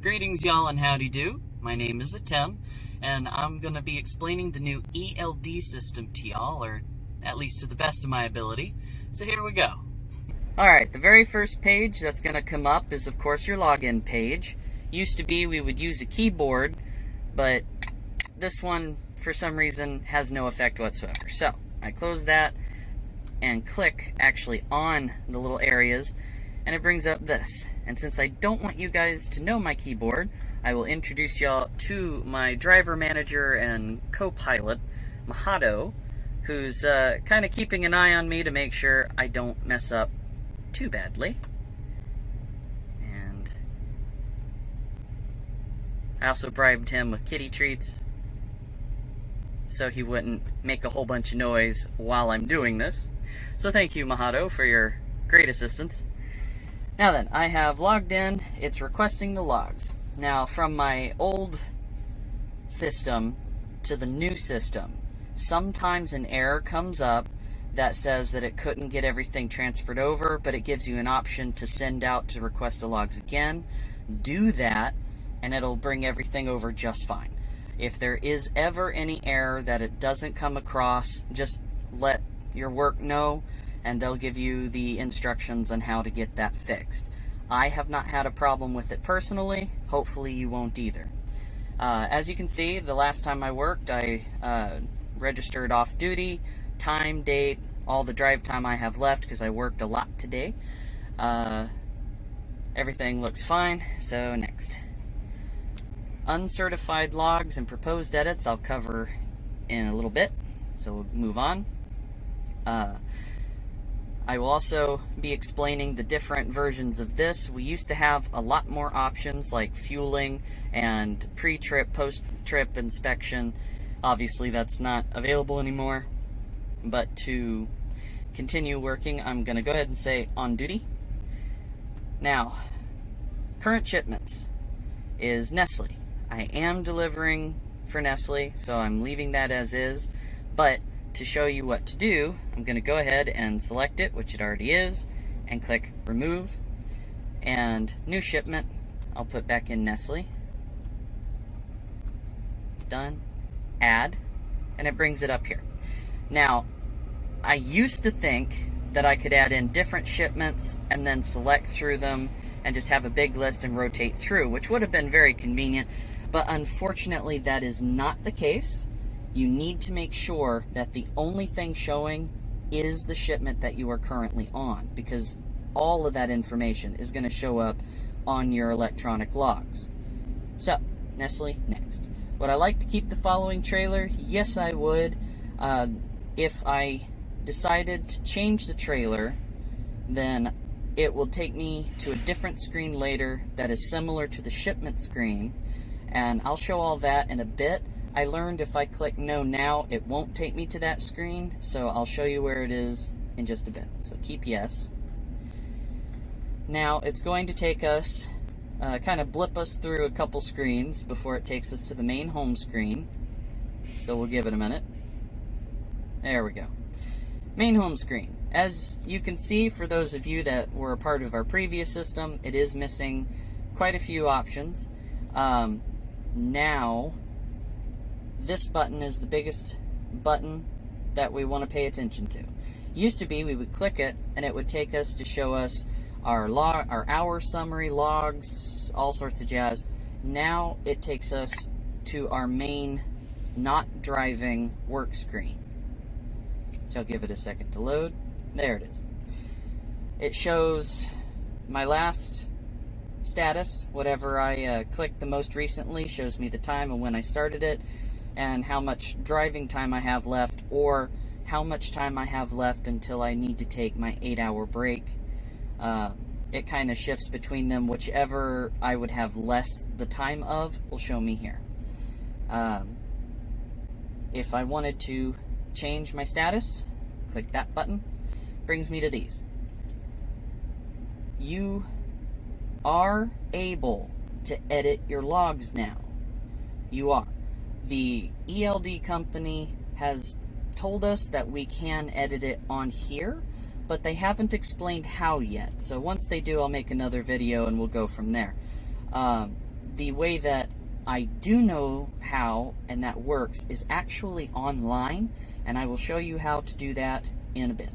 Greetings, y'all, and howdy do. My name is Atem, and I'm going to be explaining the new ELD system to y'all, or at least to the best of my ability. So here we go. Alright, the very first page that's going to come up is, of course, your login page. Used to be we would use a keyboard, but this one, for some reason, has no effect whatsoever. So, I close that and click, actually, on the little areas, and it brings up this. And since I don't want you guys to know my keyboard, I will introduce y'all to my driver manager and co-pilot, Mahado, who's kind of keeping an eye on me to make sure I don't mess up too badly. And I also bribed him with kitty treats so he wouldn't make a whole bunch of noise while I'm doing this. So thank you, Mahado, for your great assistance. Now then, I have logged in. It's requesting the logs. Now, from my old system to the new system, sometimes an error comes up that says that it couldn't get everything transferred over, but it gives you an option to send out to request the logs again. Do that, and it'll bring everything over just fine. If there is ever any error that it doesn't come across, just let your work know, and they'll give you the instructions on how to get that fixed. I have not had a problem with it personally. Hopefully you won't either. As you can see, the last time I worked, I registered off duty, time, date, all the drive time I have left because I worked a lot today. Everything looks fine, so next. Uncertified logs and proposed edits I'll cover in a little bit, so we'll move on. I will also be explaining the different versions of this. We used to have a lot more options like fueling and pre-trip, post-trip inspection. Obviously that's not available anymore. But to continue working, I'm going to go ahead and say on duty. Now, current shipments is Nestle. I am delivering for Nestle, so I'm leaving that as is. But to show you what to do, I'm going to go ahead and select it, which it already is, and click remove. And new shipment, I'll put back in Nestle. Done. Add. And it brings it up here. Now, I used to think that I could add in different shipments and then select through them and just have a big list and rotate through, which would have been very convenient. But unfortunately, that is not the case. You need to make sure that the only thing showing is the shipment that you are currently on, because all of that information is going to show up on your electronic logs. So, Nestle, next. Would I like to keep the following trailer? Yes, I would. If I decided to change the trailer, then it will take me to a different screen later that is similar to the shipment screen, and I'll show all that in a bit. I learned if I click no now, it won't take me to that screen, so I'll show you where it is in just a bit. So keep yes. Now it's going to take us, kind of blip us through a couple screens before it takes us to the main home screen. So we'll give it a minute. There we go. Main home screen. As you can see, for those of you that were a part of our previous system, it is missing quite a few options. Now, this button is the biggest button that we want to pay attention to. Used to be we would click it and it would take us to show us our hour summary, logs, all sorts of jazz. Now it takes us to our main not driving work screen. So I'll give it a second to load. There it is. It shows my last status, whatever I clicked the most recently, shows me the time and when I started it, and how much driving time I have left, or how much time I have left until I need to take my 8-hour break. It kind of shifts between them. Whichever I would have less the time of will show me here. If I wanted to change my status, click that button. Brings me to these. You are able to edit your logs now. You are. The ELD company has told us that we can edit it on here, but they haven't explained how yet. So once they do, I'll make another video and we'll go from there. the way that I do know how and that works is actually online, and I will show you how to do that in a bit.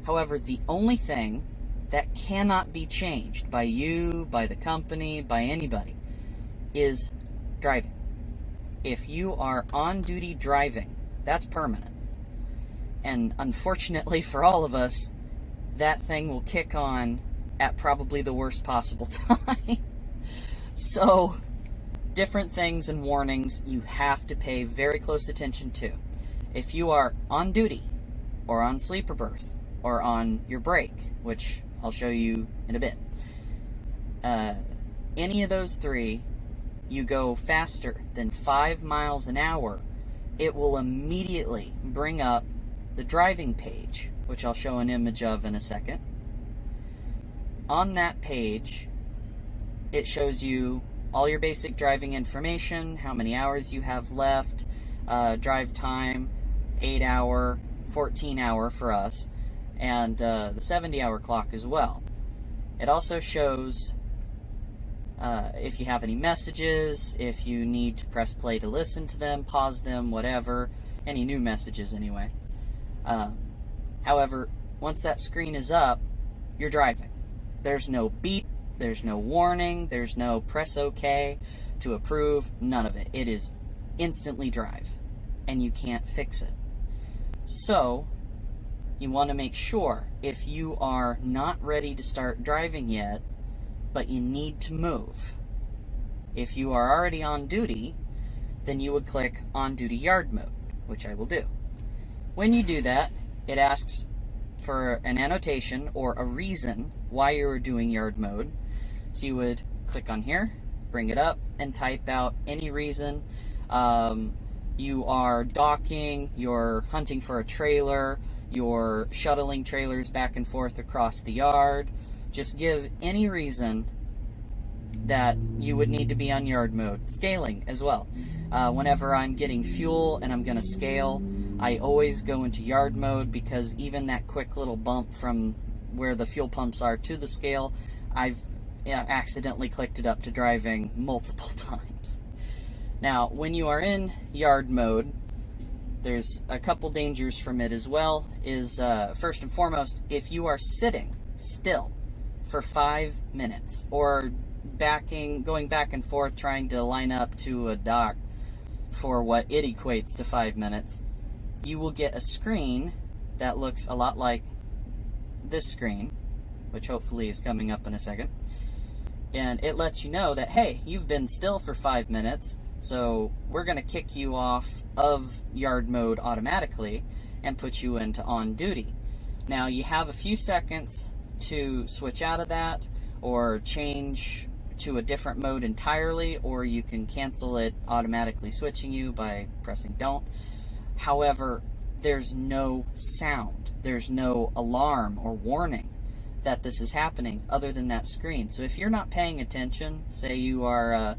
However, the only thing that cannot be changed by you, by the company, by anybody, is driving. If you are on duty driving, that's permanent. And unfortunately for all of us, that thing will kick on at probably the worst possible time. So, different things and warnings you have to pay very close attention to. If you are on duty, or on sleeper berth, or on your break, which I'll show you in a bit, any of those three, you go faster than 5 miles an hour, it will immediately bring up the driving page, which I'll show an image of in a second. On that page, it shows you all your basic driving information, how many hours you have left, drive time, 8 hour, 14 hour for us, and the 70-hour clock as well. It also shows if you have any messages, if you need to press play to listen to them, pause them, whatever, any new messages anyway. However, once that screen is up, you're driving. There's no beep, there's no warning, there's no press OK to approve, none of it. It is instantly drive, and you can't fix it. So, you want to make sure, if you are not ready to start driving yet, but you need to move, if you are already on duty, then you would click on duty yard mode, which I will do. When you do that, it asks for an annotation or a reason why you're doing yard mode. So you would click on here, bring it up, and type out any reason. You are docking, you're hunting for a trailer, you're shuttling trailers back and forth across the yard. Just give any reason that you would need to be on yard mode. Scaling as well. Whenever I'm getting fuel and I'm going to scale, I always go into yard mode, because even that quick little bump from where the fuel pumps are to the scale, I've accidentally clicked it up to driving multiple times. Now, when you are in yard mode, there's a couple dangers from it as well. First and foremost, if you are sitting still for 5 minutes, or going back and forth trying to line up to a dock for what it equates to 5 minutes, you will get a screen that looks a lot like this screen, which hopefully is coming up in a second. And it lets you know that, hey, you've been still for 5 minutes, so we're going to kick you off of yard mode automatically and put you into on duty. Now, you have a few seconds to switch out of that, or change to a different mode entirely, or you can cancel it automatically switching you by pressing don't. However, there's no sound, there's no alarm or warning that this is happening other than that screen. So if you're not paying attention, say you are,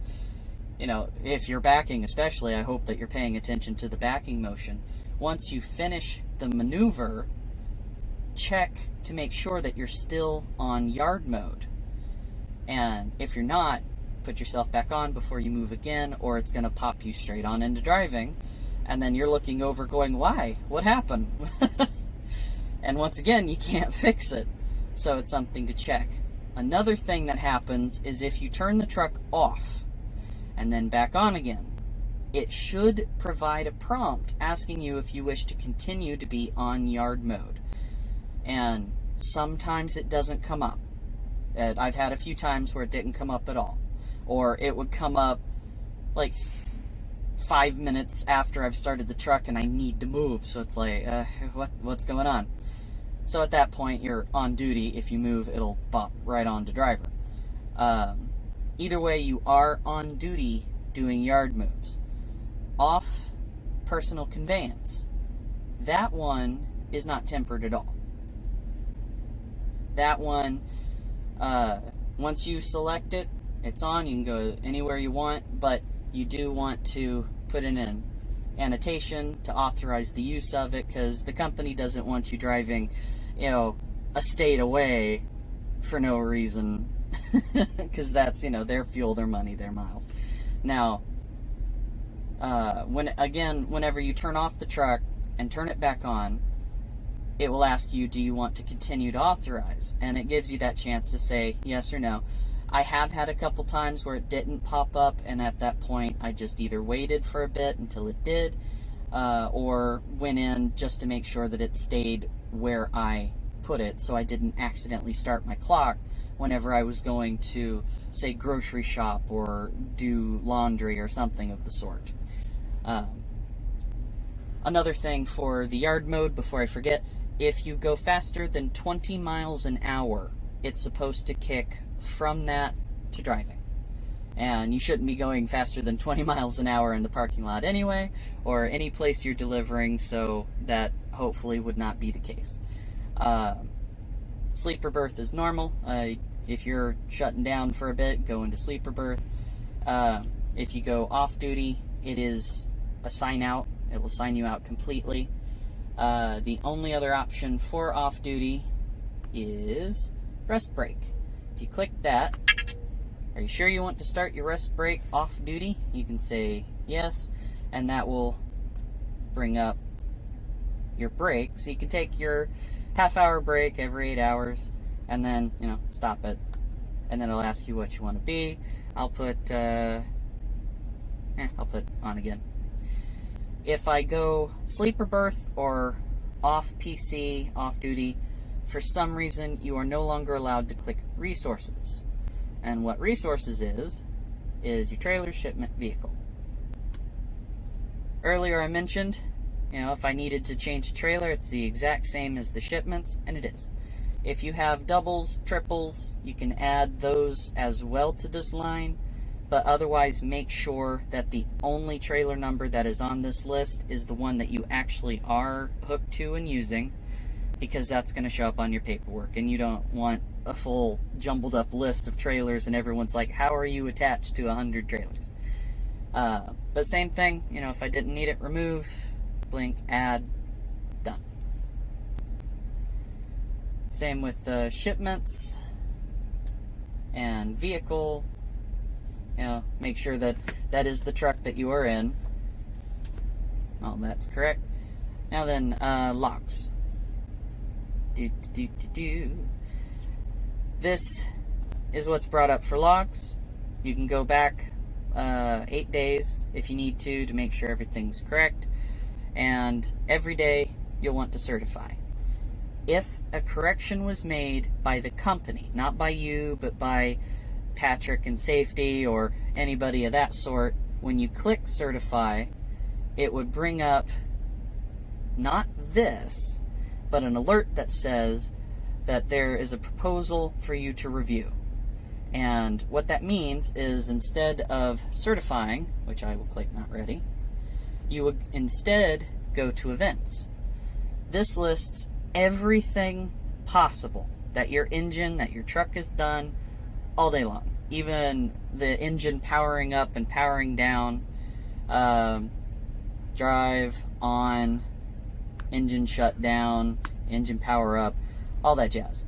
if you're backing especially, I hope that you're paying attention to the backing motion. Once you finish the maneuver, check to make sure that you're still on yard mode. And if you're not, put yourself back on before you move again, or it's going to pop you straight on into driving. And then you're looking over going, why? What happened? And once again, you can't fix it. So it's something to check. Another thing that happens is if you turn the truck off and then back on again, it should provide a prompt asking you if you wish to continue to be on yard mode. And sometimes it doesn't come up. I've had a few times where it didn't come up at all. Or it would come up like 5 minutes after I've started the truck and I need to move. So it's like, what's going on? So at that point, you're on duty. If you move, it'll bop right on to driver. Either way, you are on duty doing yard moves. Off personal conveyance. That one is not tempered at all. That one, once you select it, it's on. You can go anywhere you want, but you do want to put in an annotation to authorize the use of it, because the company doesn't want you driving, a state away for no reason. because that's, their fuel, their money, their miles. Now, whenever you turn off the truck and turn it back on, it will ask you, do you want to continue to authorize? And it gives you that chance to say yes or no. I have had a couple times where it didn't pop up, and at that point I just either waited for a bit until it did, or went in just to make sure that it stayed where I put it, so I didn't accidentally start my clock whenever I was going to, say, grocery shop or do laundry or something of the sort. Another thing for the yard mode, before I forget, if you go faster than 20 miles an hour, it's supposed to kick from that to driving. And you shouldn't be going faster than 20 miles an hour in the parking lot anyway, or any place you're delivering, so that hopefully would not be the case. Sleeper berth is normal. If you're shutting down for a bit, go into sleeper berth. If you go off duty, it is a sign out. It will sign you out completely. The only other option for off duty is rest break. If you click that, are you sure you want to start your rest break off duty? You can say yes, and that will bring up your break. So you can take your half-hour break every 8 hours, and then, stop it. And then it'll ask you what you want to be. I'll put on again. If I go sleeper berth or off PC, off duty, for some reason you are no longer allowed to click resources. And what resources is your trailer shipment vehicle. Earlier I mentioned, if I needed to change a trailer, it's the exact same as the shipments, and it is. If you have doubles, triples, you can add those as well to this line, but otherwise make sure that the only trailer number that is on this list is the one that you actually are hooked to and using, because that's going to show up on your paperwork, and you don't want a full jumbled up list of trailers and everyone's like, how are you attached to 100 trailers? But same thing, if I didn't need it, remove, blink, add, done. Same with shipments and vehicle. Make sure that that is the truck that you are in. All that's correct. Now then, logs. This is what's brought up for logs. You can go back 8 days if you need to make sure everything's correct. And every day you'll want to certify. If a correction was made by the company, not by you, but by Patrick and safety or anybody of that sort, when you click certify, it would bring up not this, but an alert that says that there is a proposal for you to review. And what that means is, instead of certifying, which I will click not ready, you would instead go to events. This lists everything possible that your truck has done all day long. Even the engine powering up and powering down, drive on, engine shut down, engine power up, all that jazz.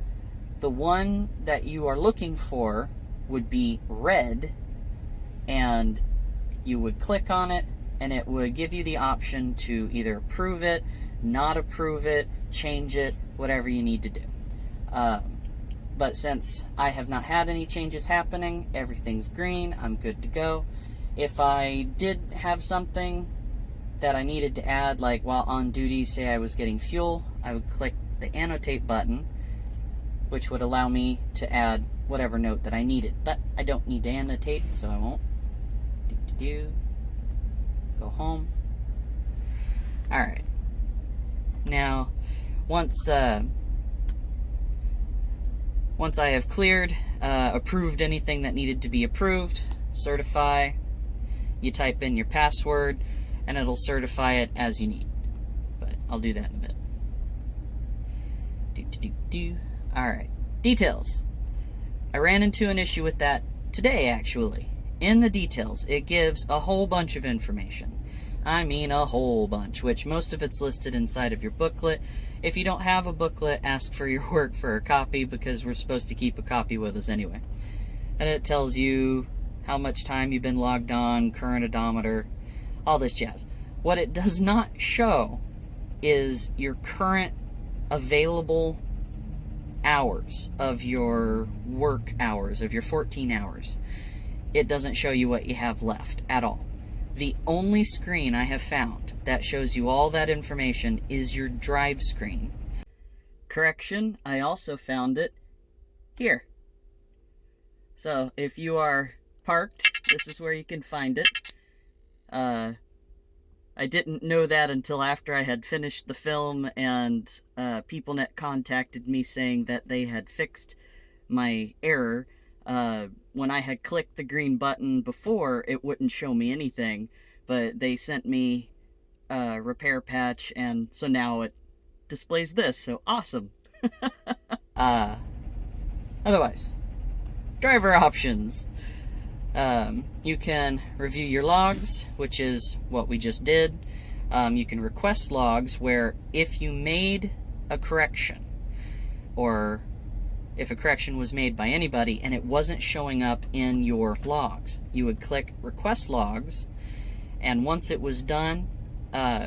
The one that you are looking for would be red, and you would click on it, and it would give you the option to either approve it, not approve it, change it, whatever you need to do. But since I have not had any changes happening, everything's green, I'm good to go. If I did have something that I needed to add, like while on duty, say I was getting fuel, I would click the annotate button, which would allow me to add whatever note that I needed. But I don't need to annotate, so I won't. Go home. Alright. Now, once I have cleared, approved anything that needed to be approved, certify, you type in your password, and it'll certify it as you need. But I'll do that in a bit. Alright, details. I ran into an issue with that today, actually. In the details, it gives a whole bunch of information. I mean a whole bunch, which most of it's listed inside of your booklet. If you don't have a booklet, ask for your work for a copy, because we're supposed to keep a copy with us anyway. and it tells you how much time you've been logged on, current odometer, all this jazz. What it does not show is your current available hours of your work hours, of your 14 hours. It doesn't show you what you have left at all. The only screen I have found that shows you all that information is your drive screen. Correction, I also found it here. So if you are parked, this is where you can find it. I didn't know that until after I had finished the film, and Peoplenet contacted me saying that they had fixed my error. When I had clicked the green button before, it wouldn't show me anything, but they sent me a repair patch, and so now it displays this, so awesome. Otherwise, driver options. You can review your logs, which is what we just did. You can request logs where if you made a correction, or if a correction was made by anybody and it wasn't showing up in your logs, you would click request logs, and once it was done,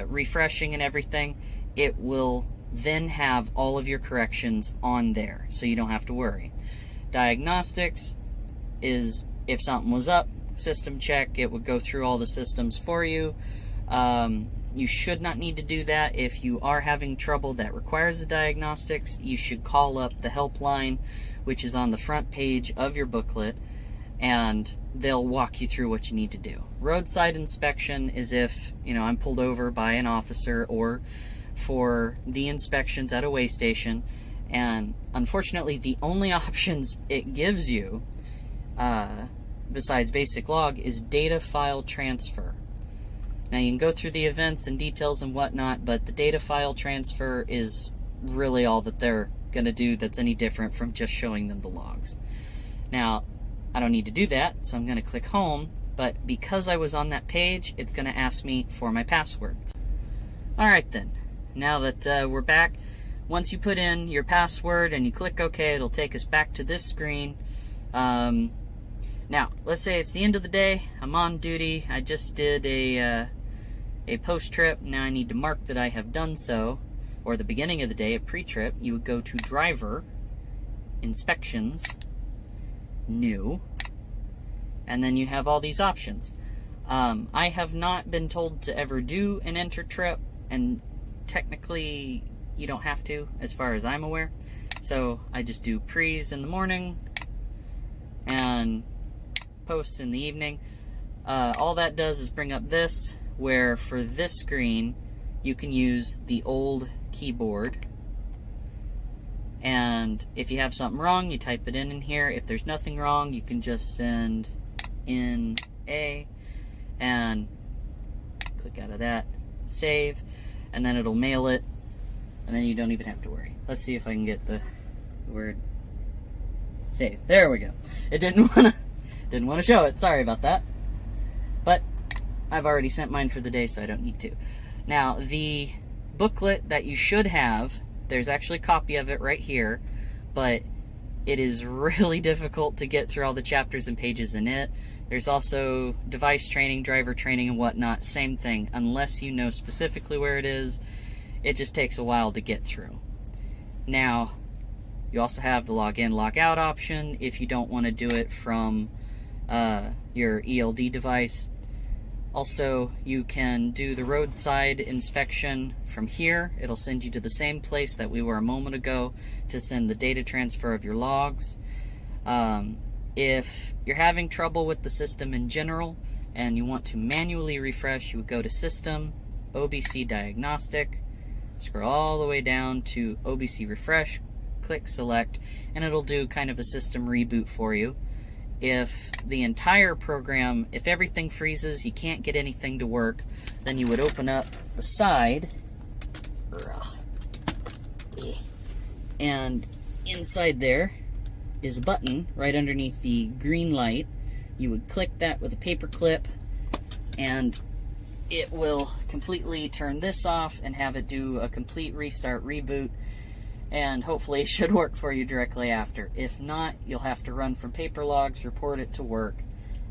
refreshing and everything, it will then have all of your corrections on there, so you don't have to worry. Diagnostics is if something was up, system check, it would go through all the systems for you. You should not need to do that. If you are having trouble that requires the diagnostics, you should call up the helpline, which is on the front page of your booklet, and they'll walk you through what you need to do. Roadside inspection is if, I'm pulled over by an officer, or for the inspections at a way station, and unfortunately the only options it gives you besides basic log is data file transfer. Now you can go through the events and details and whatnot, but the data file transfer is really all that they're going to do that's any different from just showing them the logs. Now, I don't need to do that, so I'm going to click home, but because I was on that page, it's going to ask me for my password. Alright then, now that we're back, once you put in your password and you click OK, it'll take us back to this screen. Now, let's say it's the end of the day, I'm on duty, I just did a post-trip, now I need to mark that I have done so, or the beginning of the day, a pre-trip. You would go to Driver, Inspections, New, and then you have all these options. I have not been told to ever do an enter trip, and technically you don't have to, as far as I'm aware. So I just do pre's in the morning, and posts in the evening. All that does is bring up this, where for this screen you can use the old keyboard, and if you have something wrong you type it in here. If there's nothing wrong, you can just send in A and click out of that, save, and then it'll mail it, and then you don't even have to worry. Let's see if I can get the word save. There we go. It didn't want to show it. Sorry about that. But I've already sent mine for the day, so I don't need to. Now, the booklet that you should have, there's actually a copy of it right here, but it is really difficult to get through all the chapters and pages in it. There's also device training, driver training, and whatnot. Same thing. Unless you know specifically where it is, it just takes a while to get through. Now, you also have the login, logout option if you don't want to do it from your ELD device. Also, you can do the roadside inspection from here. It'll send you to the same place that we were a moment ago to send the data transfer of your logs. If you're having trouble with the system in general and you want to manually refresh, you would go to System, OBC Diagnostic, scroll all the way down to OBC Refresh, click Select, and it'll do kind of a system reboot for you. If the entire program, if everything freezes, you can't get anything to work, then you would open up the side, and inside there is a button right underneath the green light. You would click that with a paper clip, and it will completely turn this off and have it do a complete restart reboot. and hopefully it should work for you directly after. If not, you'll have to run from paper logs, report it to work,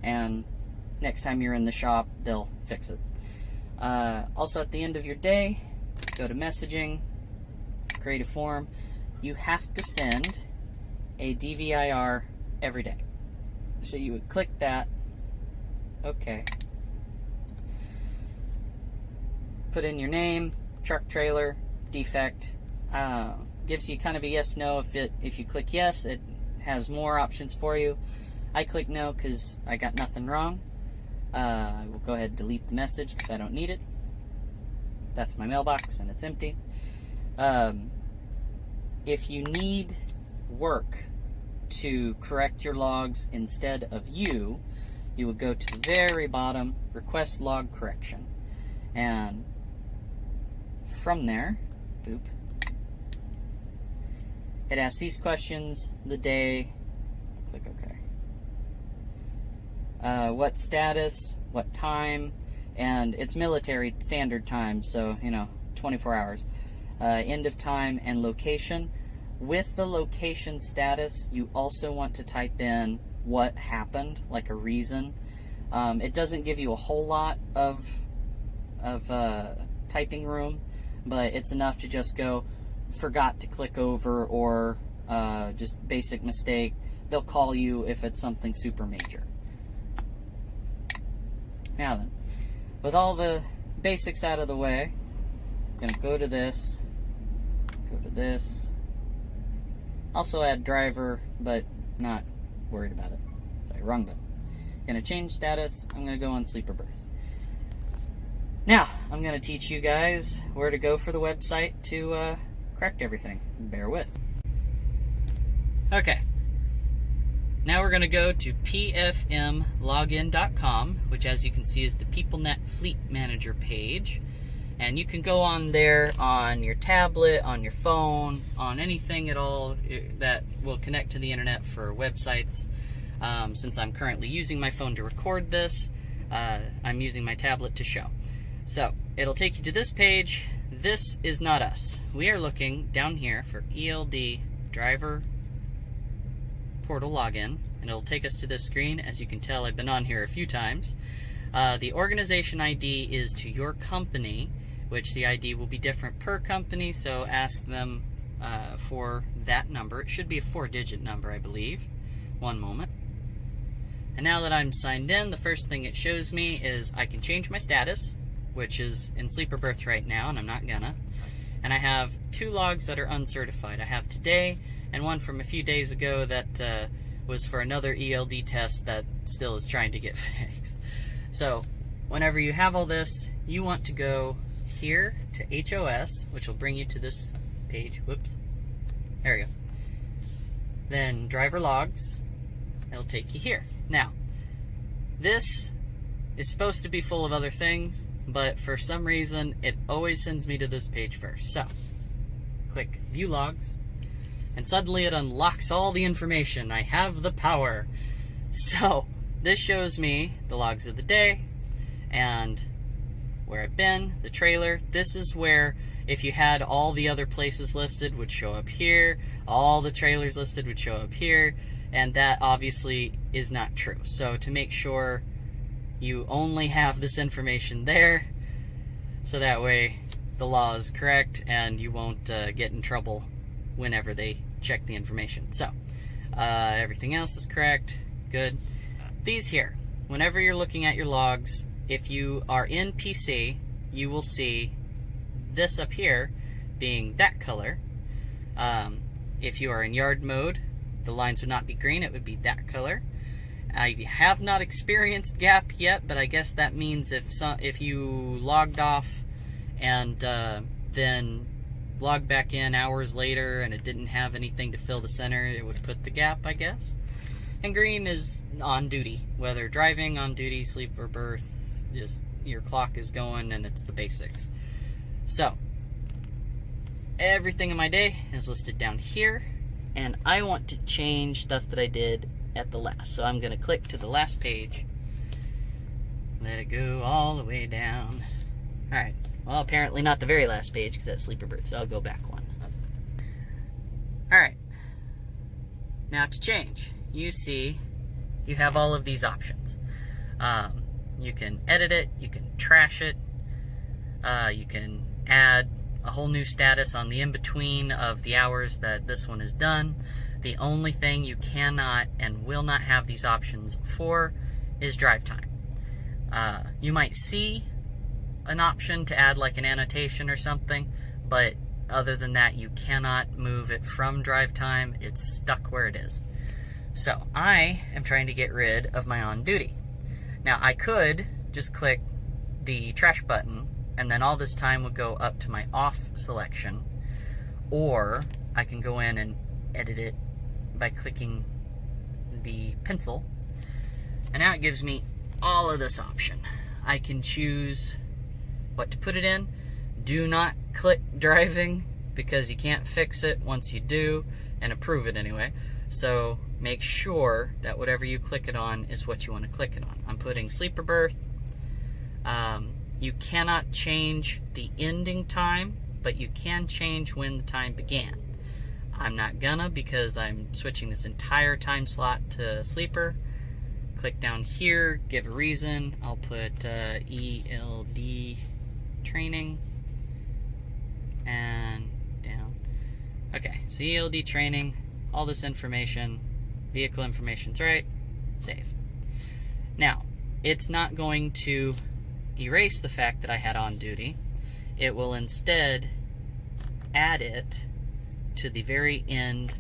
and next time you're in the shop, they'll fix it. Also, at the end of your day, go to messaging, create a form. You have to send a DVIR every day. So you would click that, okay. Put in your name, truck, trailer, defect. Gives you kind of a yes, no. If you click yes, it has more options for you. I click no because I got nothing wrong. I will go ahead and delete the message because I don't need it. That's my mailbox and it's empty. If you need work to correct your logs instead of you would go to the very bottom, request log correction. And from there, boop, it asks these questions, the day, click OK. What status, what time, and it's military standard time, so, 24 hours. End of time and location. With the location status, you also want to type in what happened, like a reason. It doesn't give you a whole lot of typing room, but it's enough to just go, forgot to click over, or just basic mistake. They'll call you if it's something super major. Now then, with all the basics out of the way, I'm going to go to this, also add driver, but not worried about it. Sorry, wrong button. Going to change status, I'm going to go on sleeper berth. Now, I'm going to teach you guys where to go for the website to correct everything. Bear with. Okay. Now we're going to go to pfmlogin.com, which as you can see is the Peoplenet Fleet Manager page. And you can go on there on your tablet, on your phone, on anything at all that will connect to the internet for websites. Since I'm currently using my phone to record this, I'm using my tablet to show. So, it'll take you to this page. This is not us. We are looking down here for ELD driver portal login, and it'll take us to this screen. As you can tell, I've been on here a few times. The organization ID is to your company, which the ID will be different per company, so ask them for that number. It should be a 4-digit number, I believe. One moment. And now that I'm signed in, the first thing it shows me is I can change my status, which is in sleeper berth right now, and I'm not gonna. And I have 2 logs that are uncertified. I have today, and one from a few days ago that was for another ELD test that still is trying to get fixed. So, whenever you have all this, you want to go here to HOS, which will bring you to this page. Whoops. There we go. Then driver logs. It'll take you here. Now, this is supposed to be full of other things, but for some reason, it always sends me to this page first. So, click View Logs, and suddenly it unlocks all the information. I have the power. So, this shows me the logs of the day, and where I've been, the trailer. This is where, if you had all the other places listed, would show up here, all the trailers listed would show up here, and that obviously is not true. So to make sure you only have this information there, so that way the law is correct and you won't get in trouble whenever they check the information. So everything else is correct. Good. These here, whenever you're looking at your logs, if you are in PC, you will see this up here being that color. If you are in yard mode, the lines would not be green, it would be that color. I have not experienced gap yet, but I guess that means if you logged off and then logged back in hours later and it didn't have anything to fill the center, it would put the gap, I guess. And green is on duty, whether driving, on duty, sleeper berth, just your clock is going and it's the basics. So, everything in my day is listed down here, and I want to change stuff that I did at the last. So I'm going to click to the last page, let it go all the way down. Alright, well apparently not the very last page because that's sleeper berth, so I'll go back one. Alright, now to change, you see you have all of these options. You can edit it, you can trash it, you can add a whole new status on the in-between of the hours that this one is done. The only thing you cannot and will not have these options for is drive time. You might see an option to add like an annotation or something, but other than that, you cannot move it from drive time. It's stuck where it is. So I am trying to get rid of my on duty. Now I could just click the trash button and then all this time would go up to my off selection, or I can go in and edit it by clicking the pencil, and now it gives me all of this option. I can choose what to put it in. Do not click driving because you can't fix it once you do, and approve it anyway. So make sure that whatever you click it on is what you want to click it on. I'm putting sleeper berth. You cannot change the ending time, but you can change when the time began. I'm not gonna because I'm switching this entire time slot to sleeper. Click down here, give a reason. I'll put ELD training and down. Okay, so ELD training, all this information, vehicle information's right, save. Now, it's not going to erase the fact that I had on duty. It will instead add it to the very end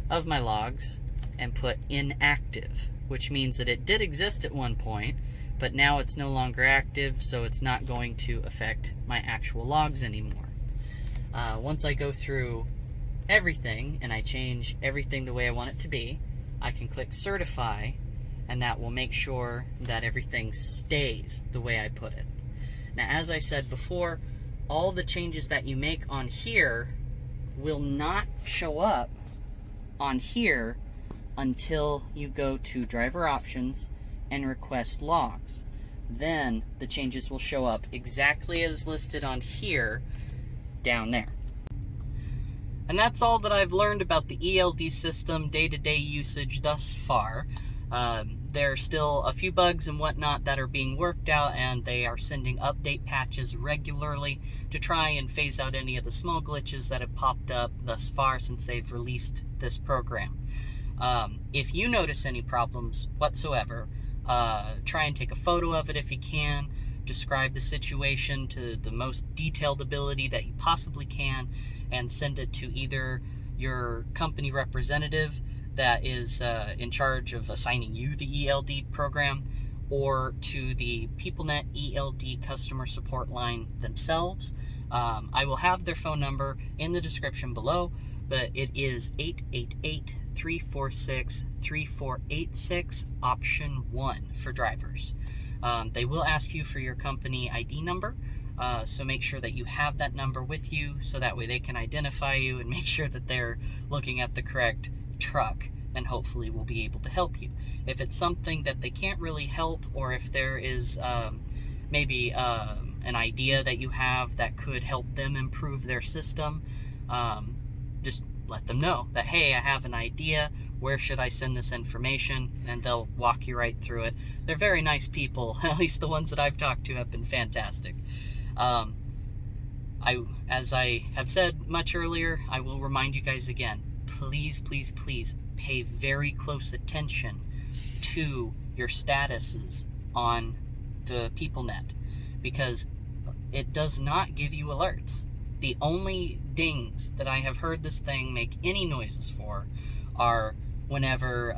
of my logs and put inactive, which means that it did exist at one point, but now it's no longer active, so it's not going to affect my actual logs anymore. Once I go through everything and I change everything the way I want it to be, I can click certify, and that will make sure that everything stays the way I put it. Now, as I said before, all the changes that you make on here will not show up on here until you go to driver options and request logs. Then the changes will show up exactly as listed on here down there. And that's all that I've learned about the ELD system day-to-day usage thus far. There are still a few bugs and whatnot that are being worked out, and they are sending update patches regularly to try and phase out any of the small glitches that have popped up thus far since they've released this program. If you notice any problems whatsoever, try and take a photo of it if you can. Describe the situation to the most detailed ability that you possibly can, and send it to either your company representative that is in charge of assigning you the ELD program, or to the Peoplenet ELD Customer Support line themselves. I will have their phone number in the description below, but it is 888-346-3486, option 1 for drivers. They will ask you for your company ID number, so make sure that you have that number with you, so that way they can identify you and make sure that they're looking at the correct truck, and hopefully will be able to help you. If it's something that they can't really help, or if there is maybe an idea that you have that could help them improve their system, just let them know that, hey, I have an idea, where should I send this information, and they'll walk you right through it. They're very nice people. At least the ones that I've talked to have been fantastic. As I have said much earlier, I will remind you guys again, please, please, please pay very close attention to your statuses on the Peoplenet, because it does not give you alerts. The only dings that I have heard this thing make any noises for are whenever,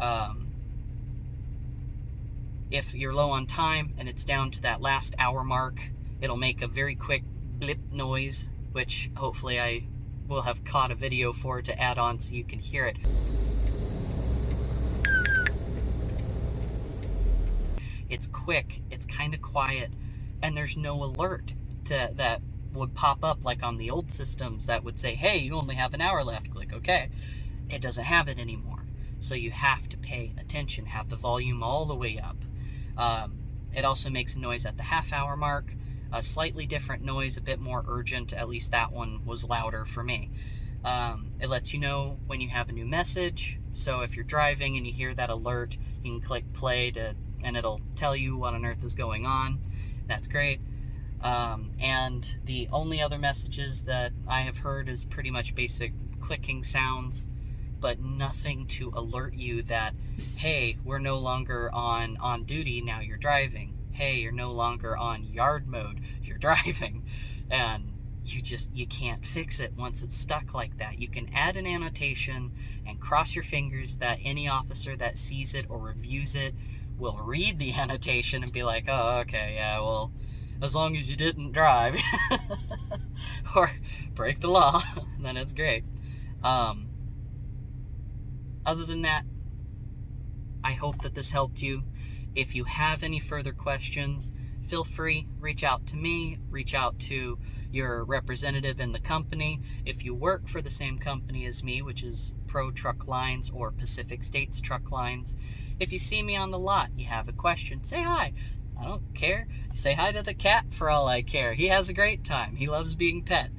if you're low on time and it's down to that last hour mark, it'll make a very quick blip noise, which hopefully I will have caught a video for to add on so you can hear it. It's quick, it's kind of quiet, and there's no alert that would pop up like on the old systems that would say, hey, you only have an hour left, click OK. It doesn't have it anymore, so you have to pay attention, have the volume all the way up. It also makes a noise at the half-hour mark, a slightly different noise, a bit more urgent, at least that one was louder for me. It lets you know when you have a new message. So if you're driving and you hear that alert, you can click play and it'll tell you what on earth is going on. That's great. And the only other messages that I have heard is pretty much basic clicking sounds, but nothing to alert you that, hey, we're no longer on duty, now you're driving. Hey, you're no longer on yard mode, you're driving. And you can't fix it once it's stuck like that. You can add an annotation and cross your fingers that any officer that sees it or reviews it will read the annotation and be like, oh, okay, yeah, well, as long as you didn't drive or break the law, then it's great. Other than that, I hope that this helped you. If you have any further questions, feel free, reach out to me, reach out to your representative in the company. If you work for the same company as me, which is Pro Trucklines or Pacific States Trucklines, if you see me on the lot, you have a question, say hi. I don't care. Say hi to the cat for all I care. He has a great time. He loves being pet.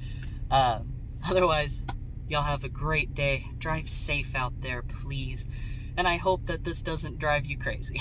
Otherwise, y'all have a great day. Drive safe out there, please. And I hope that this doesn't drive you crazy.